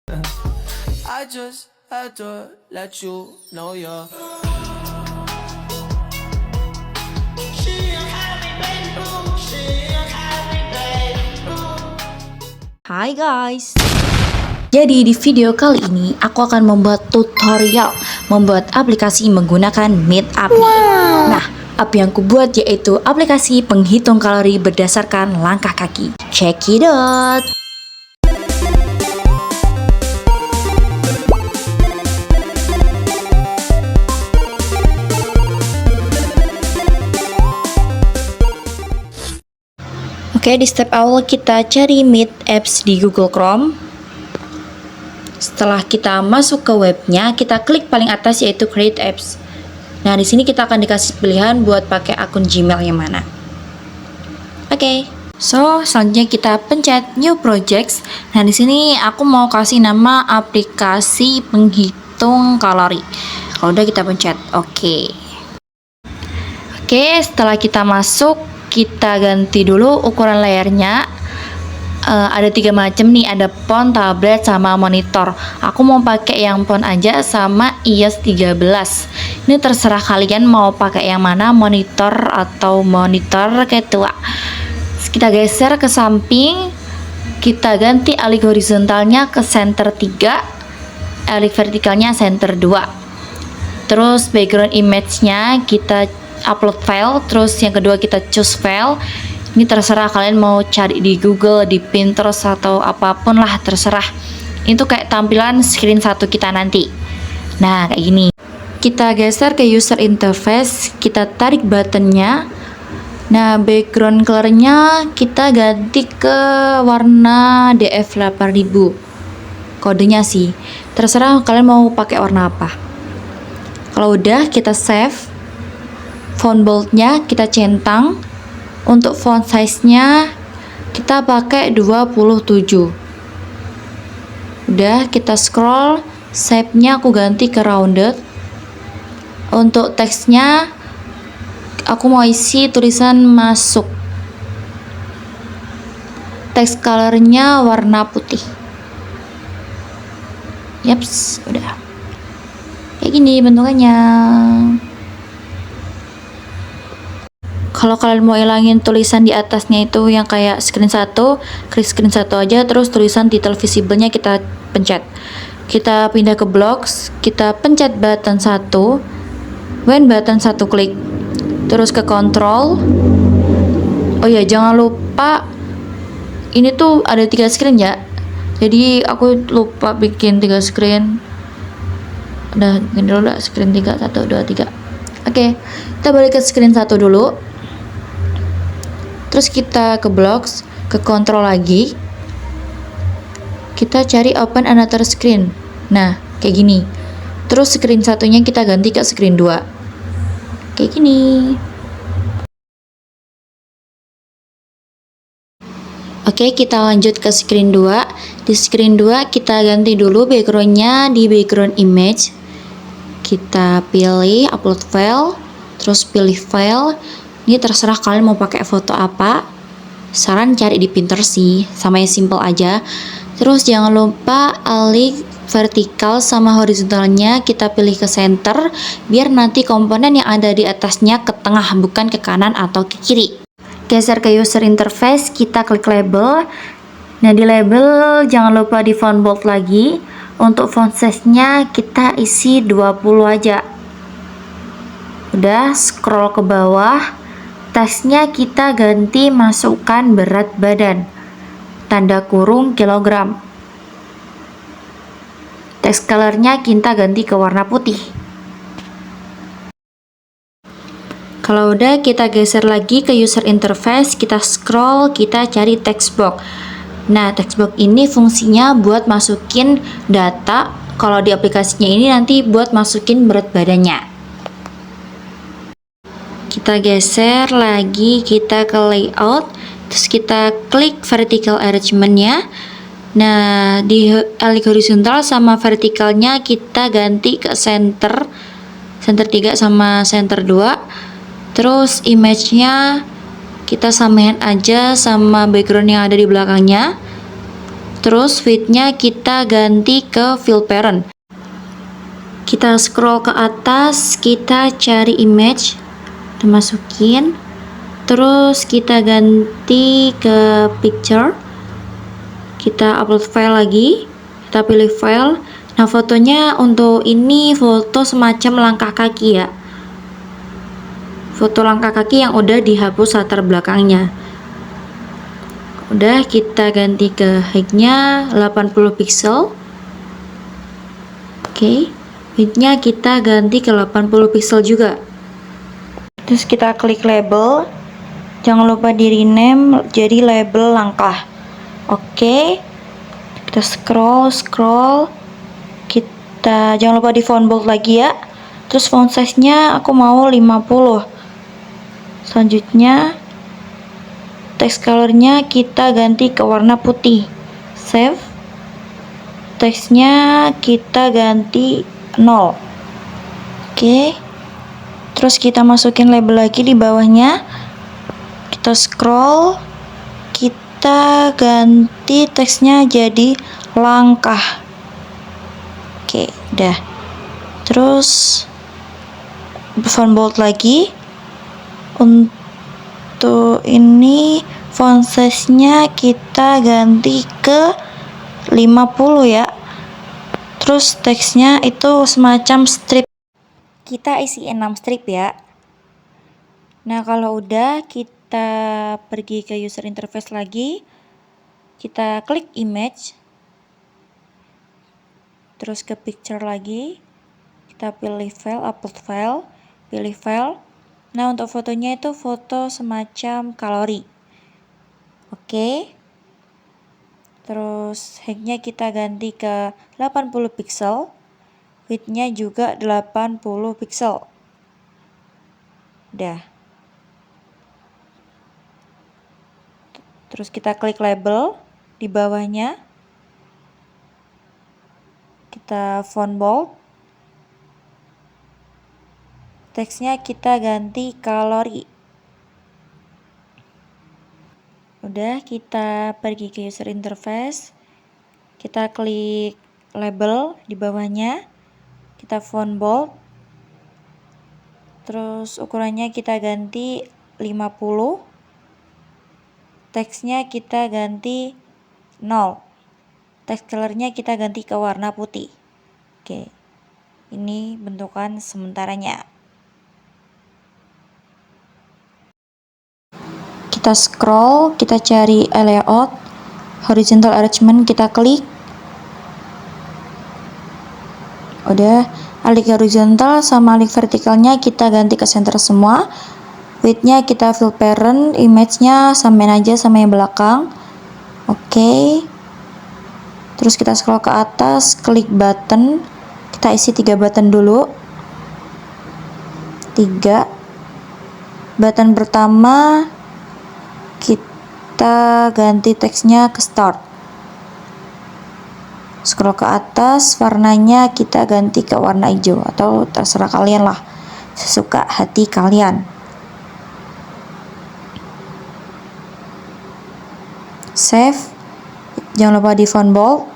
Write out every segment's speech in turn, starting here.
I just had to let you know you're. Hai guys. Jadi di video kali ini aku akan membuat tutorial membuat aplikasi menggunakan Meetup. Nah, apa yang aku buat yaitu aplikasi penghitung kalori berdasarkan langkah kaki. Check it out. Oke, di step awal kita cari Meet Apps di Google Chrome. Setelah kita masuk ke webnya, kita klik paling atas yaitu Create Apps. Nah, di sini kita akan dikasih pilihan buat pakai akun Gmail yang mana. Oke. So, selanjutnya kita pencet New Projects. Nah, di sini aku mau kasih nama aplikasi penghitung kalori. Kalau udah kita pencet Oke. Oke, setelah kita masuk, kita ganti dulu ukuran layarnya. Ada 3 macam nih, ada phone, tablet, sama monitor. Aku mau pakai yang phone aja sama iOS 13. Ini terserah kalian mau pakai yang mana, monitor atau monitor ketua. Kita geser ke samping, kita ganti alik horizontalnya ke center 3, alik vertikalnya center 2. Terus background image-nya kita upload file, terus yang kedua kita choose file. Ini terserah kalian mau cari di Google, di Pinterest atau apapun lah, terserah. Itu kayak tampilan screen satu kita nanti. Nah, kayak gini. Kita geser ke user interface, kita tarik buttonnya. Nah, background colornya kita ganti ke warna DF8000. Kodenya sih, terserah kalian mau pakai warna apa. Kalau udah, kita save. Font boldnya kita centang. Untuk font size-nya kita pakai 27. Udah, kita scroll, shape-nya aku ganti ke rounded. Untuk teksnya aku mau isi tulisan masuk. Text color-nya warna putih. Yaps, udah. Kayak gini bentukannya. Kalau kalian mau ilangin tulisan di atasnya itu yang kayak screen 1, klik screen 1 aja, terus tulisan title visible-nya kita pencet. Kita pindah ke blocks, kita pencet button 1, when button 1 klik, terus ke control. Oh ya, jangan lupa ini tuh ada 3 screen ya. Jadi aku lupa bikin 3 screen. Udah, gini dulu lah, screen 3, 1, 2, 3. Oke, kita balik ke screen 1 dulu. Terus kita ke blocks, ke control lagi. Kita cari open another screen. Nah, kayak gini. Terus screen satunya kita ganti ke screen 2. Kayak gini. Oke, kita lanjut ke screen 2. Di screen 2 kita ganti dulu backgroundnya di background image. Kita pilih upload file, terus pilih file. Ini terserah kalian mau pakai foto apa. Saran cari di Pinterest sih, sama yang simple aja. Terus jangan lupa alik vertikal sama horizontalnya kita pilih ke center, biar nanti komponen yang ada di atasnya ke tengah, bukan ke kanan atau ke kiri. Geser ke user interface, kita klik label. Nah, di label jangan lupa di font bold lagi. Untuk font size-nya kita isi 20 aja. Udah, scroll ke bawah. Teksnya kita ganti masukkan berat badan, tanda kurung kilogram. Text colornya kita ganti ke warna putih. Kalau udah, kita geser lagi ke user interface, kita scroll, kita cari text box. Nah, text box ini fungsinya buat masukin data. Kalau di aplikasinya ini nanti buat masukin berat badannya. Kita geser lagi, kita ke layout, terus kita klik vertical arrangement-nya. Nah, di alik horizontal sama vertikalnya kita ganti ke center 3 sama center 2. Terus image-nya kita samain aja sama background yang ada di belakangnya. Terus width-nya kita ganti ke fill parent. Kita scroll ke atas, kita cari image, kita masukin. Terus kita ganti ke picture. Kita upload file lagi. Kita pilih file. Nah, fotonya untuk ini foto semacam langkah kaki ya. Foto langkah kaki yang udah dihapus latar belakangnya. Udah, kita ganti ke height-nya 80 pixel. Oke. Width-nya kita ganti ke 80 pixel juga. Terus kita klik label. Jangan lupa di rename jadi label langkah. Oke. Kita scroll. Kita jangan lupa di font bold lagi ya. Terus font size-nya aku mau 50. Selanjutnya text color-nya kita ganti ke warna putih. Save. Teksnya kita ganti 0. Oke. Terus kita masukin label lagi di bawahnya. Kita scroll. Kita ganti teksnya jadi langkah. Oke, udah. Terus font bold lagi. Untuk ini font size-nya kita ganti ke 50 ya. Terus teksnya itu semacam strip. Kita isi 6 strip ya. Nah, kalau udah kita pergi ke user interface lagi. Kita klik image. Terus ke picture lagi. Kita pilih file, upload file, pilih file. Nah, untuk fotonya itu foto semacam kalori. Oke. Terus height-nya kita ganti ke 80 pixel. Width-nya juga 80 pixel. Udah. Terus kita klik label di bawahnya. Kita font bold. Teksnya kita ganti kalori. Udah, kita pergi ke user interface. Kita klik label di bawahnya. Kita font bold. Terus ukurannya kita ganti 50. Teksnya kita ganti 0. Text color-nya kita ganti ke warna putih. Oke. Ini bentukan sementaranya. Kita scroll, kita cari layout, horizontal arrangement, kita klik. Udah, alik horizontal sama alik vertikalnya kita ganti ke center semua. Width-nya kita fill parent, image-nya samain aja sama yang belakang. Oke. Terus kita scroll ke atas, klik button. Kita isi 3 button dulu. 3. Button pertama kita ganti teksnya ke start. Scroll ke atas, warnanya kita ganti ke warna hijau atau terserah kalian lah, sesuka hati kalian. Save. Jangan lupa di font bold.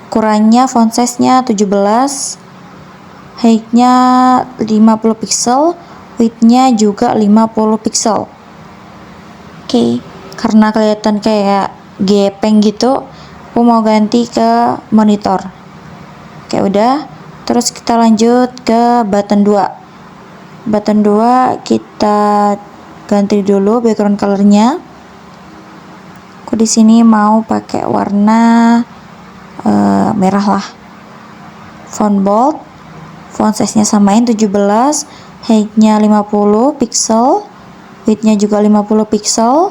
Ukurannya font size-nya 17. Height-nya 50 pixel, width-nya juga 50 pixel. Oke, karena kelihatan kayak gepeng gitu, aku mau ganti ke monitor. Oke, udah. Terus kita lanjut ke button 2. Button 2 kita ganti dulu background color-nya. Aku di sini mau pakai warna merah lah. Font bold. Font size-nya samain 17. Height-nya 50 pixel. Width-nya juga 50 pixel.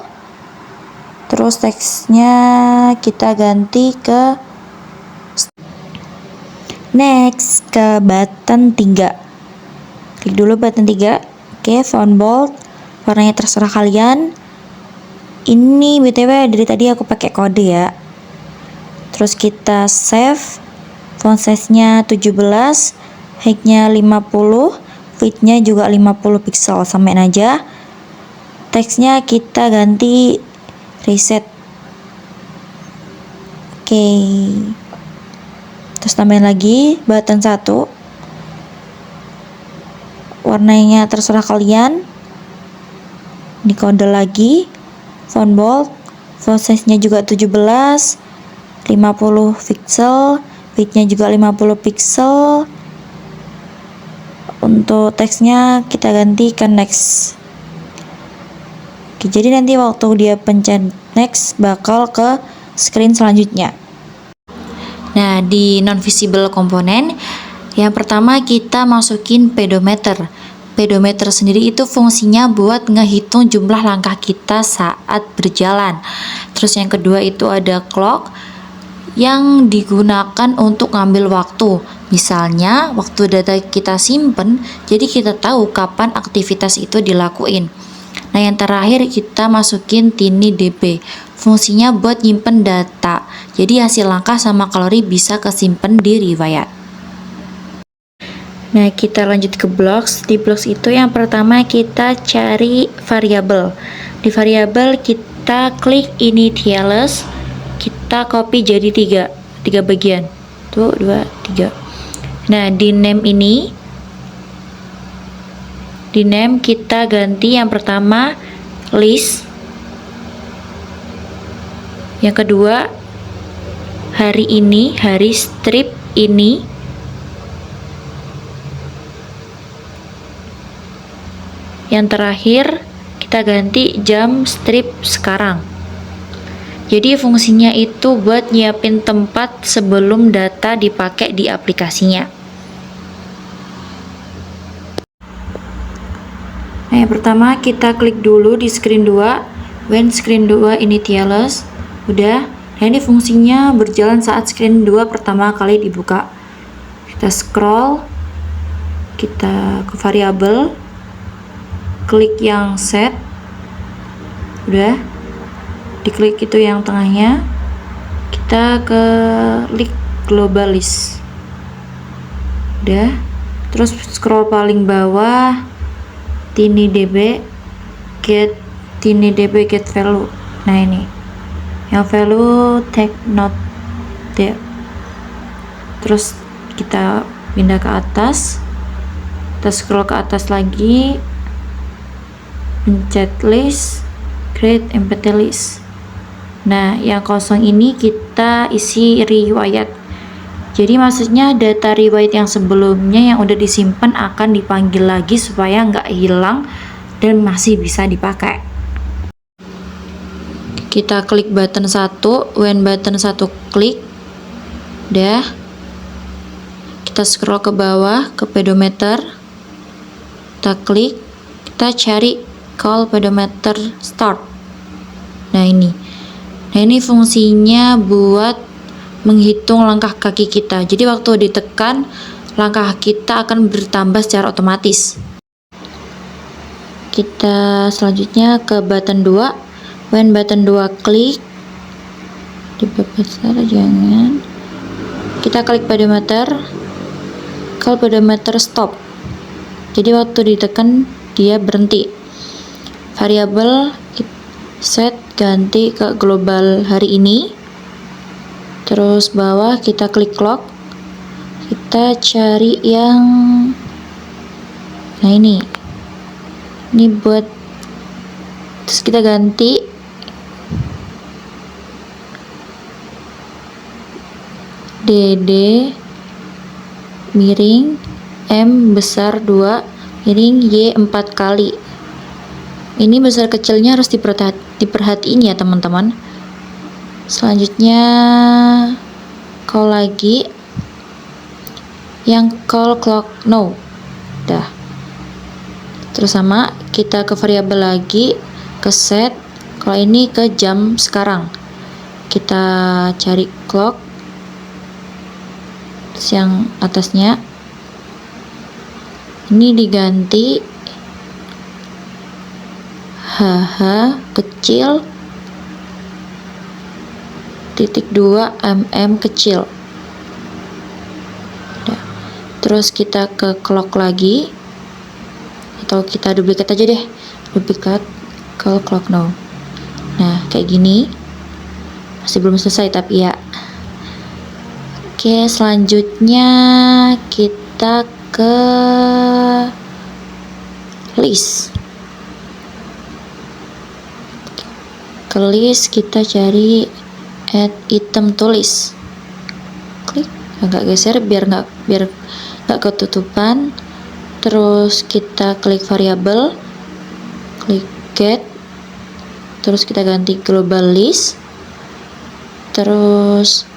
Terus teksnya kita ganti ke next, ke button 3. Klik dulu button 3. Oke, font bold. Warnanya terserah kalian. Ini BTW dari tadi aku pakai kode ya. Terus kita save. Font size-nya 17. Height-nya 50. Width-nya juga 50 pixel. Samain aja. Teksnya kita ganti reset. Oke. Terus tambahin lagi button 1. Warnanya terserah kalian. Ini kode lagi. Font bold. Font size-nya juga 17. 50 pixel. Width-nya juga 50 pixel. Untuk teksnya kita ganti ke next. Oke, jadi nanti waktu dia pencet next bakal ke screen selanjutnya. Nah, di non visible komponen yang pertama kita masukin pedometer. Pedometer sendiri itu fungsinya buat ngehitung jumlah langkah kita saat berjalan. Terus yang kedua itu ada clock yang digunakan untuk ngambil waktu. Misalnya waktu data kita simpen, jadi kita tahu kapan aktivitas itu dilakuin. Nah, yang terakhir kita masukin TinyDB. Fungsinya buat nyimpen data. Jadi hasil langkah sama kalori bisa kesimpan di riwayat. Nah, kita lanjut ke blocks. Di blocks itu yang pertama kita cari variabel. Di variabel kita klik initialize. Kita copy jadi tiga bagian. Tuh, 2, 3. Nah, di name ini kita ganti yang pertama list, yang kedua hari ini, hari strip ini, yang terakhir kita ganti jam strip sekarang. Jadi fungsinya itu buat nyiapin tempat sebelum data dipakai di aplikasinya. Nah, yang pertama kita klik dulu di screen 2, when screen 2 initialize, udah. Nah, ini fungsinya berjalan saat screen 2 pertama kali dibuka. Kita scroll, kita ke variabel, klik yang set, udah, diklik itu yang tengahnya, kita klik global list, udah, terus scroll paling bawah, TinyDB get value. Nah, ini yang value take note there. Terus kita pindah ke atas, kita scroll ke atas lagi, pencet list, create empty list. Nah, yang kosong ini kita isi riwayat. Jadi maksudnya data riwayat yang sebelumnya yang udah disimpan akan dipanggil lagi supaya nggak hilang dan masih bisa dipakai. Kita klik button 1, when button 1 klik, udah. Kita scroll ke bawah ke pedometer, kita klik, kita cari call pedometer start. Nah, ini fungsinya buat menghitung langkah kaki kita. Jadi waktu ditekan, langkah kita akan bertambah secara otomatis. Kita selanjutnya ke button 2. When button 2 klik, dibesar jangan. Kita klik pedometer, call pedometer stop. Jadi waktu ditekan dia berhenti. Variabel set ganti ke global hari ini. Terus bawah kita klik clock, kita cari yang ini buat, terus kita ganti DD miring M besar 2 miring Y 4 kali. Ini besar kecilnya harus diperhatiin ya teman-teman. Selanjutnya call lagi yang call clock no, dah. Terus sama kita ke variabel lagi, ke set, kalau ini ke jam sekarang, kita cari clock, terus yang atasnya ini diganti HH kecil titik 2 mm kecil. Udah. Terus kita ke clock lagi, atau kita duplikat aja deh, duplikat call clock now. Nah, kayak gini, masih belum selesai tapi ya. Oke, selanjutnya kita ke list. Ke list kita cari add item to list. Klik, agak geser biar nggak ketutupan. Terus kita klik variabel, klik get, terus kita ganti global list. Terus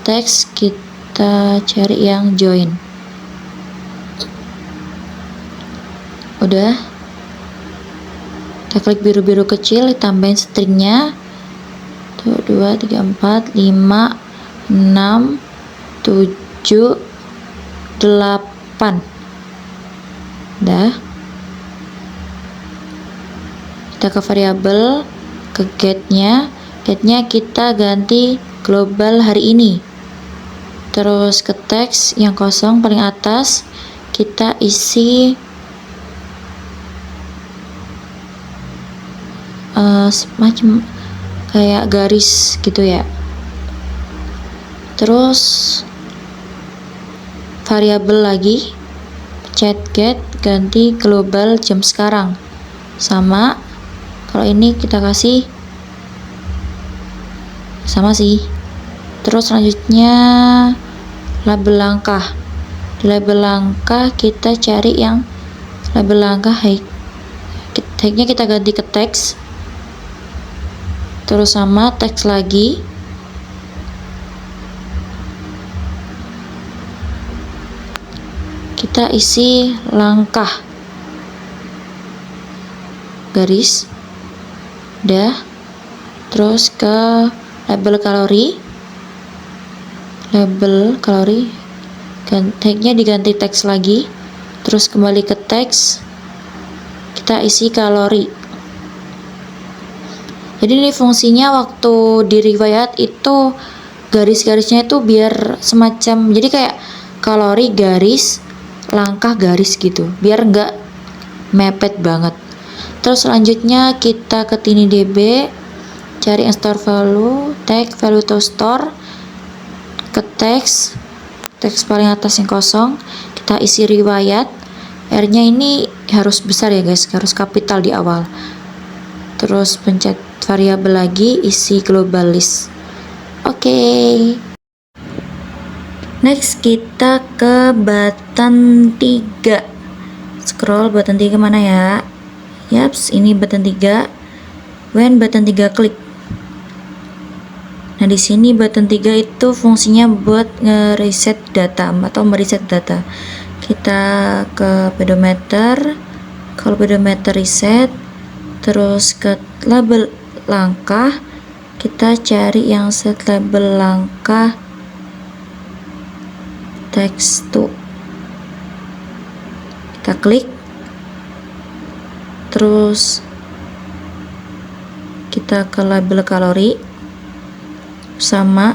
teks kita cari yang join. Udah, kita klik biru-biru kecil, ditambahin stringnya. Tuh, 2, 3, 4, 5, 6, 7, 8. Udah, kita ke variabel, ke getnya kita ganti global hari ini. Terus ke teks yang kosong paling atas kita isi semacam kayak garis gitu ya. Terus variabel lagi, chat get ganti global jam sekarang. Sama, kalau ini kita kasih sama sih. Terus selanjutnya label langkah. Label langkah kita cari yang label langkah tagnya kita ganti ke teks. Terus sama teks lagi. Kita isi langkah. Garis. Udah. Terus ke label kalori. Label kalori. Tagnya diganti teks lagi. Terus kembali ke teks. Kita isi kalori. Jadi ini fungsinya waktu di riwayat itu garis-garisnya itu biar semacam, jadi kayak kalori garis, langkah garis gitu, biar nggak mepet banget. Terus selanjutnya kita ke TinyDB, cari yang store value, tag value to store, ke teks paling atas yang kosong, kita isi riwayat. R-nya ini harus besar ya guys, harus kapital di awal. Terus pencet variabel lagi, isi global list. Oke. Next kita ke button 3. Scroll button 3 mana ya? Yaps, ini button 3. When button 3 klik. Nah, di sini button 3 itu fungsinya buat nge-reset data atau mereset data. Kita ke pedometer. Kalau pedometer reset, terus ke label langkah, kita cari yang set label langkah text to. Kita klik, terus kita ke label kalori, sama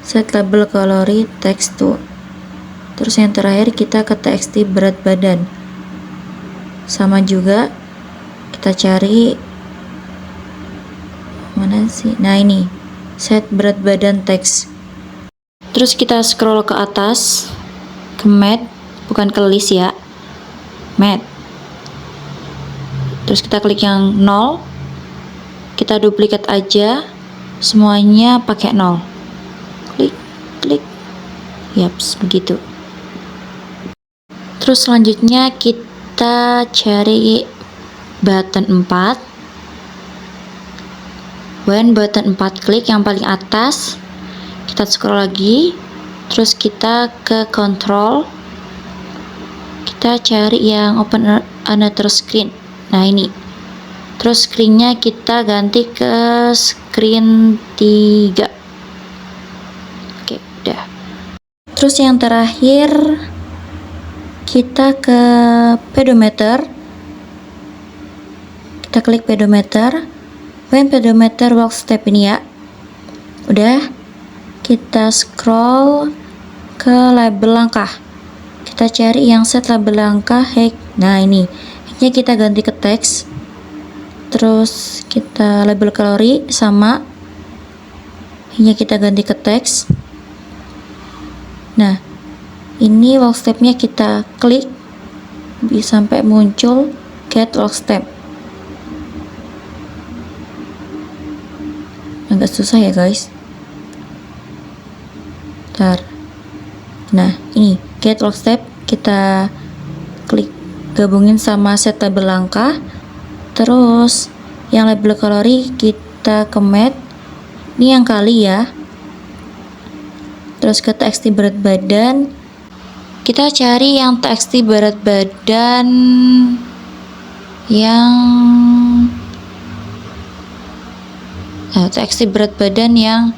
set label kalori text to. Terus yang terakhir kita ke txt berat badan, sama juga kita cari mana sih, nah ini set berat badan teks. Terus kita scroll ke atas ke mat, bukan ke list ya, mat. Terus kita klik yang 0, kita duplikat aja semuanya pakai 0, klik, yaps, begitu. Terus selanjutnya kita cari button 4. When button 4 klik yang paling atas, kita scroll lagi, terus kita ke control, kita cari yang open another screen. Nah ini, terus screennya kita ganti ke screen 3. Oke, udah. Terus yang terakhir kita ke pedometer, kita klik pedometer. When pedometer walk step ini ya. Udah, kita scroll ke label langkah. Kita cari yang set label langkah hack. Nah, ini. Hacknya kita ganti ke teks. Terus kita label kalori sama. Hacknya kita ganti ke teks. Nah, ini lock stepnya kita klik bisa sampai muncul get lock step. Agak susah ya guys. Bentar. Nah, ini get lock step kita klik gabungin sama set label langkah. Terus yang label kalori kita kemet. Ini yang kali ya. Terus ke TXT berat badan. Kita cari yang TXT berat badan yang TXT berat badan yang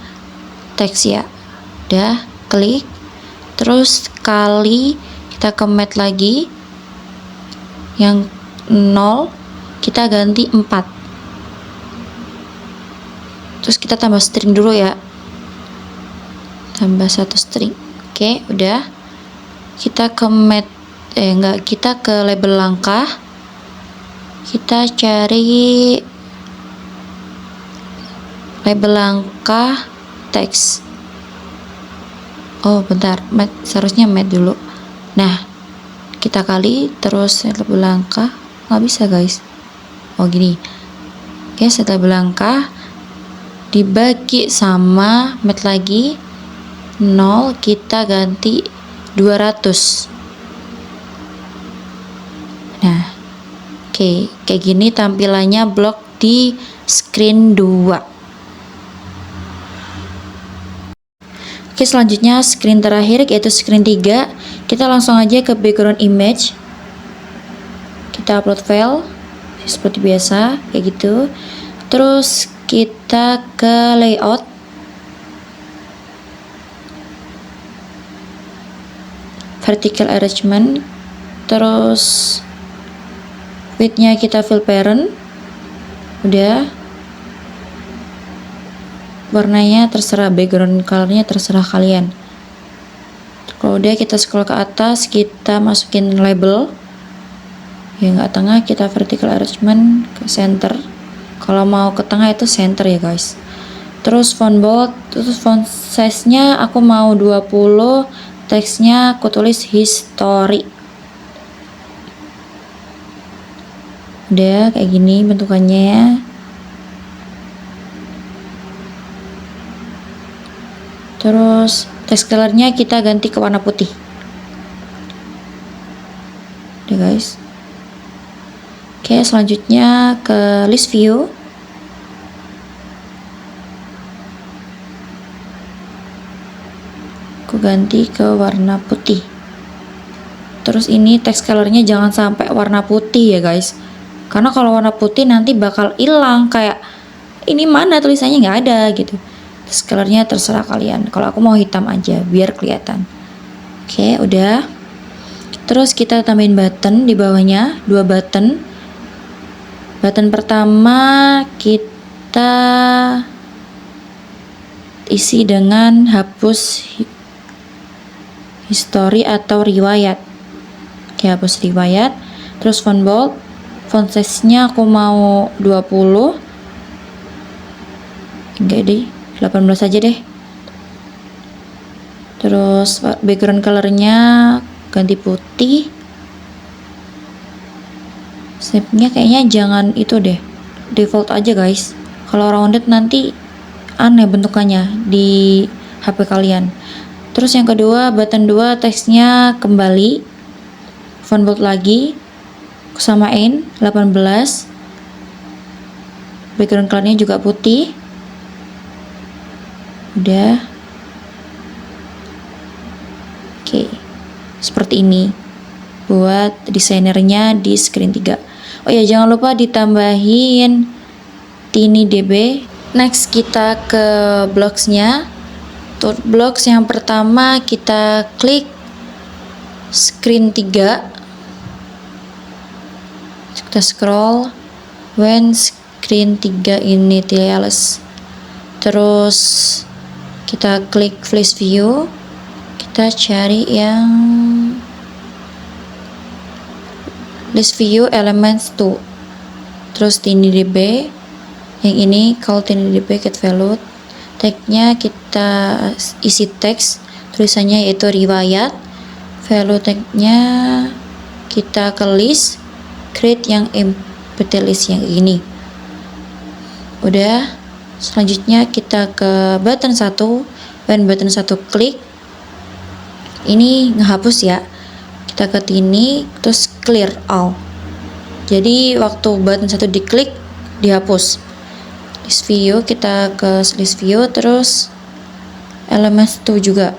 teks ya. Udah, klik. Terus kali kita kemet lagi yang 0 kita ganti 4. Terus kita tambah string dulu ya. Tambah 1 string. Oke, udah. Kita kemet kita ke label langkah. Kita cari label langkah teks. Oh bentar, seharusnya mat dulu. Nah, kita kali terus set label langkah. Nggak bisa guys. Oh gini. Oke, set label langkah dibagi sama mat lagi 0, kita ganti 200. Nah, oke, kayak gini tampilannya blok di screen 2. Oke, selanjutnya screen terakhir yaitu screen 3. Kita langsung aja ke background image. Kita upload file seperti biasa kayak gitu. Terus kita ke layout. Vertical arrangement. Terus width-nya kita fill parent. Udah. Warnanya terserah, background colornya terserah kalian. Kalau udah kita scroll ke atas, kita masukin label ya, nggak tengah, kita vertical arrangement ke center. Kalau mau ke tengah itu center ya guys. Terus font bold, terus font size nya aku mau 20, teksnya aku tulis history. Udah kayak gini bentukannya ya. Terus text colornya kita ganti ke warna putih. Udah guys. Oke, selanjutnya ke list view. Aku ganti ke warna putih. Terus ini text colornya jangan sampai warna putih ya guys. Karena kalau warna putih nanti bakal hilang, kayak ini mana tulisannya nggak ada gitu. Colornya terserah kalian. Kalau aku mau hitam aja biar kelihatan. Oke, udah. Terus kita tambahin button di bawahnya, 2 button. Button pertama kita isi dengan hapus history atau riwayat. Oke, hapus riwayat. Terus font bold, font size-nya aku mau 20. Enggak deh, 18 aja deh. Terus background colornya ganti putih. Shape-nya kayaknya jangan itu deh, default aja guys. Kalau rounded nanti aneh bentukannya di HP kalian. Terus yang kedua, button 2 teksnya kembali, font bold lagi, aku samain 18. Background colornya juga putih. Udah. Oke, seperti ini buat desainernya di screen 3. Oh ya, jangan lupa ditambahin TinyDB. Next kita ke blocksnya. Untuk blocks yang pertama kita klik screen 3. Kita scroll when screen 3 initialize. Terus kita klik flash view, kita cari yang list view elements 2. Terus TinyDB yang ini, kalau TinyDB get value, tagnya kita isi teks, tulisannya yaitu riwayat. Value tag-nya kita ke list, create yang empty list yang ini. Udah, selanjutnya kita ke button 1. When button 1 klik, ini ngehapus ya. Kita ke sini terus clear all. Jadi waktu button 1 diklik dihapus. List view, kita ke list view terus elements 2 juga.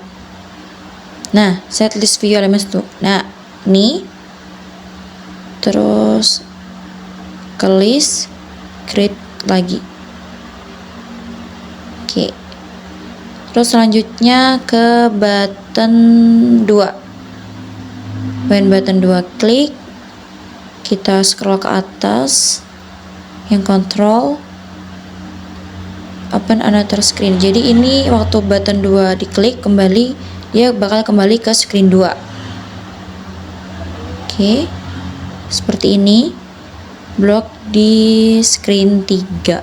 Nah, set list view elements 2. Nah, ini terus ke list, create lagi. Oke. Terus selanjutnya ke button 2. When button 2 klik, kita scroll ke atas yang control, open another screen. Jadi ini waktu button 2 diklik kembali, dia bakal kembali ke screen 2. Oke, seperti ini. Blok di screen 3.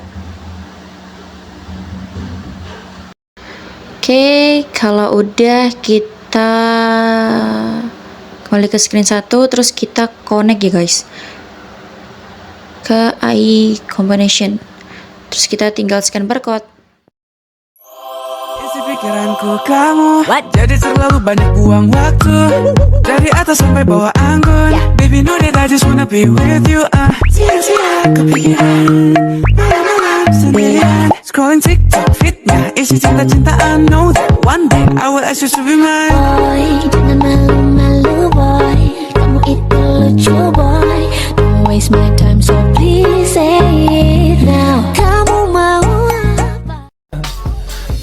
Oke, kalau udah kita kembali ke screen 1, terus kita connect ya guys ke AI combination. Terus kita tinggal scan barcode. Isi pikiranku kamu, jadi terlalu banyak buang waktu. Dari atas sampai bawah anggun, baby know that I just wanna be with you. Sia-sia kepikiran, malam-malam sendirian, scrolling TikTok fitnya, isi cinta-cintaan. Know that one day I will ask you to be mine. Boy, jangan malu-malu boy, kamu itu lucu boy. Don't waste my time so please say it now. Kamu mau apa?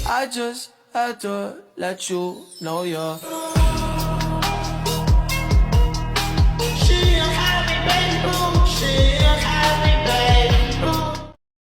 I just had to let you know you're